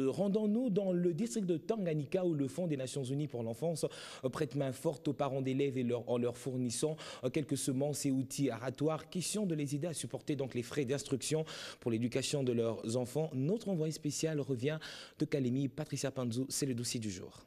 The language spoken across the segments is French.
rendons-nous dans le district de Tanganyika où le Fonds des Nations Unies pour l'enfance prête main forte aux parents d'élèves en leur fournissant quelques semences et outils aratoires. Question de les aider à supporter donc les frais d'instruction pour l'éducation de leurs enfants. Notre envoyé spécial revient de Kalemi, Patricia Panzou, c'est le dossier du jour.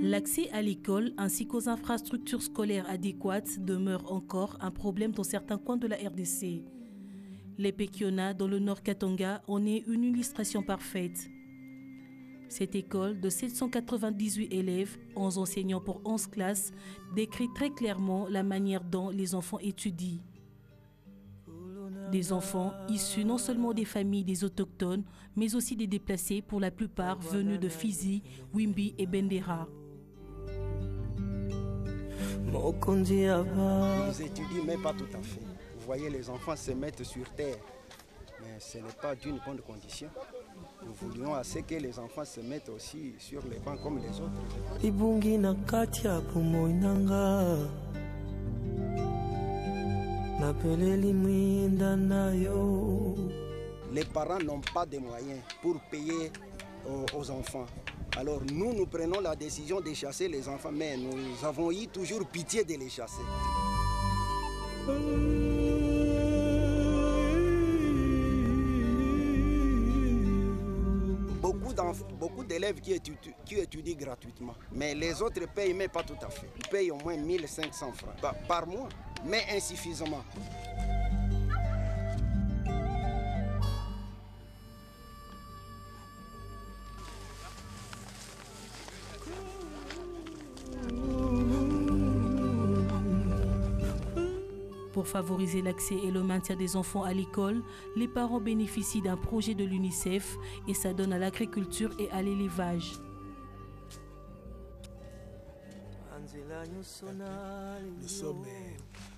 L'accès à l'école ainsi qu'aux infrastructures scolaires adéquates demeure encore un problème dans certains coins de la RDC. Les Pekiona, dans le nord Katanga, en est une illustration parfaite. Cette école de 798 élèves, 11 enseignants pour 11 classes, décrit très clairement la manière dont les enfants étudient. Des enfants issus non seulement des familles des autochtones, mais aussi des déplacés, pour la plupart venus de Fizi, Wimbi et Bendera. Ils étudient, mais pas tout à fait. Vous voyez, les enfants se mettent sur terre, mais ce n'est pas d'une bonne condition. Nous voulions assez que les enfants se mettent aussi sur les bancs comme les autres. Les parents n'ont pas de moyens pour payer aux enfants. Alors nous prenons la décision de chasser les enfants, mais nous avons eu toujours pitié de les chasser. Beaucoup d'élèves qui étudient gratuitement, mais les autres payent, mais pas tout à fait. Ils payent au moins 1500 francs par mois, mais insuffisamment. Pour favoriser l'accès et le maintien des enfants à l'école, les parents bénéficient d'un projet de l'UNICEF et s'adonnent à l'agriculture et à l'élevage.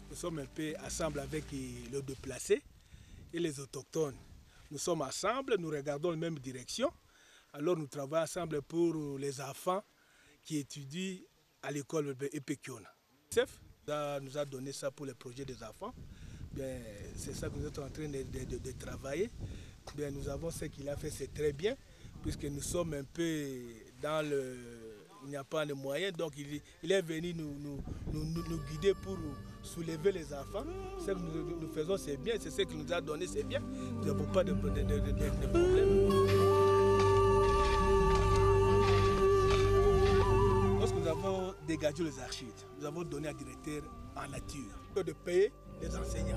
Nous sommes un peu ensemble avec les déplacés et les autochtones. Nous sommes ensemble, nous regardons la même direction. Alors nous travaillons ensemble pour les enfants qui étudient à l'école Pekiona. l'UNICEF nous a donné ça pour les projets des enfants. C'est ça que nous sommes en train de travailler. Bien, nous avons ce qu'il a fait, c'est très bien, puisque nous sommes un peu dans le... Il n'y a pas de moyens, donc il est venu nous guider pour soulever les enfants. Ce que nous faisons, c'est bien, c'est ce qu'il nous a donné, c'est bien. Nous n'avons pas de problème. Lorsque nous avons dégagé les archives, nous avons donné à directeur en nature de payer les enseignants.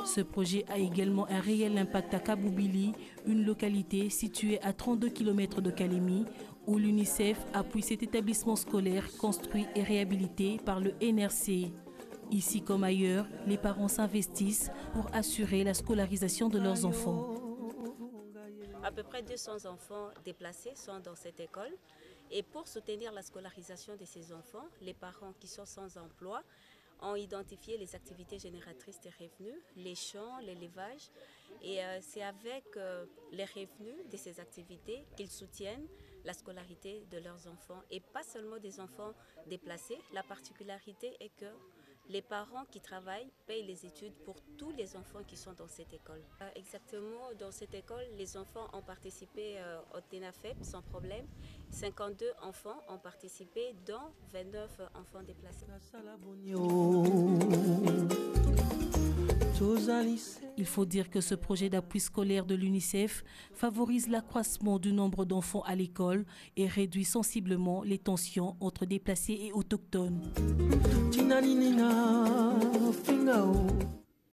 Ce projet a également un réel impact à Kaboubili, une localité située à 32 km de Kalemi, où l'UNICEF appuie cet établissement scolaire construit et réhabilité par le NRC. Ici comme ailleurs, les parents s'investissent pour assurer la scolarisation de leurs enfants. À peu près 200 enfants déplacés sont dans cette école. Et pour soutenir la scolarisation de ces enfants, les parents qui sont sans emploi ont identifié les activités génératrices de revenus, les champs, l'élevage. Et c'est avec les revenus de ces activités qu'ils soutiennent la scolarité de leurs enfants. Et pas seulement des enfants déplacés. La particularité est que les parents qui travaillent payent les études pour tous les enfants qui sont dans cette école. Exactement, dans cette école, les enfants ont participé au TENAFEP sans problème. 52 enfants ont participé, dont 29 enfants déplacés. Il faut dire que ce projet d'appui scolaire de l'UNICEF favorise l'accroissement du nombre d'enfants à l'école et réduit sensiblement les tensions entre déplacés et autochtones.